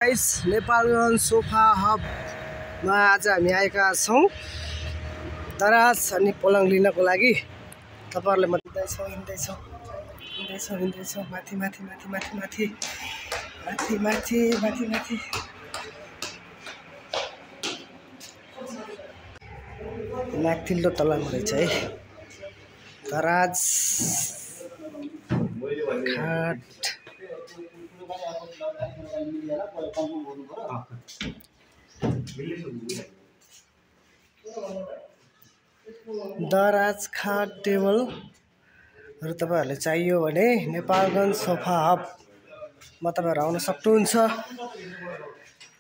Guys Nepalgunj sofa हबमा आज हामी आएका छौँ दराज अनि पलङ लिनको लागि। तपाईहरुले हिँड्दैछौँ माथि माथिल्लो तलामा रहेछ है दराज खाट। दराज खाट टेबलहरु तपाईहरुले चाहियो भने नेपालगञ्ज सोफा हबमा तपाईहरु आउन सक्नुहुन्छ।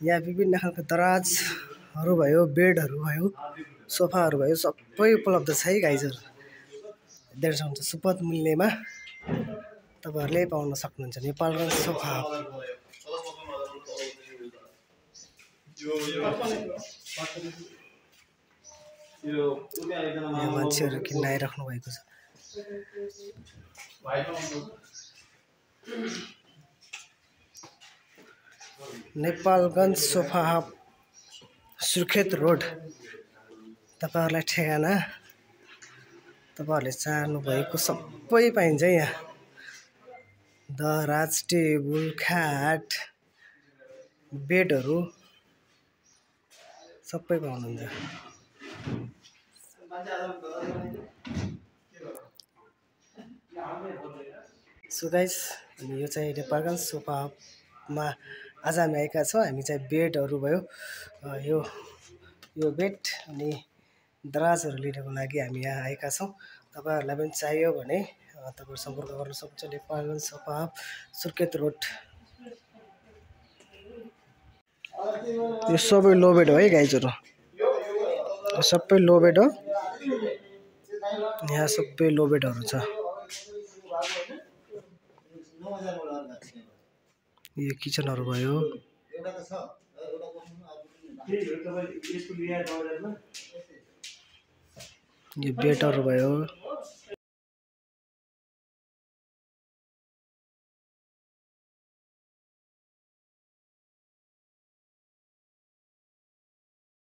यहाँ विभिन्न खालका दराजहरु भयो, बेडहरु भयो, सोफाहरु भयो, सबै उपलब्ध छ है गाइजहरु। देख्न सक्नुहुन्छ सुपथ मूल्यमा तपाईहरुले पाउन सक्नुहुन्छ नेपालगञ्ज सोफा हब। यहाँ मान्छेहरु किन्न आइराख्नु भएको छ। Nepalgunj sofa hub Surkhet road तपाईहरुलाई ठेगाना। तपाईहरुले चाहनु भएको सबै पाइन्छ यहाँ। दराज टेबल खाट बेडहरु सबै पाउनुहुन्छ। सो गाइस यो चाहिँ नेपालगञ्ज सोफा हबमा आज हामी आएका छौँ। हामी चाहिँ बेडहरु भयो यो बेड अनि दराजहरु लिनको लागि हामी यहाँ आएका छौँ। तपाईहरुलाई पनि चाहियो भने तपाईहरु सम्पर्क गर्न सक्नुहुन्छ Nepalgunj sofa hub Surkhet road. यो सबै लो बेड हो है गाइजहरु, सबै लो बेड हो। यहाँ सबै लो बेडहरु छ। यो किचनहरु भयो, यो बेडहरु भयो।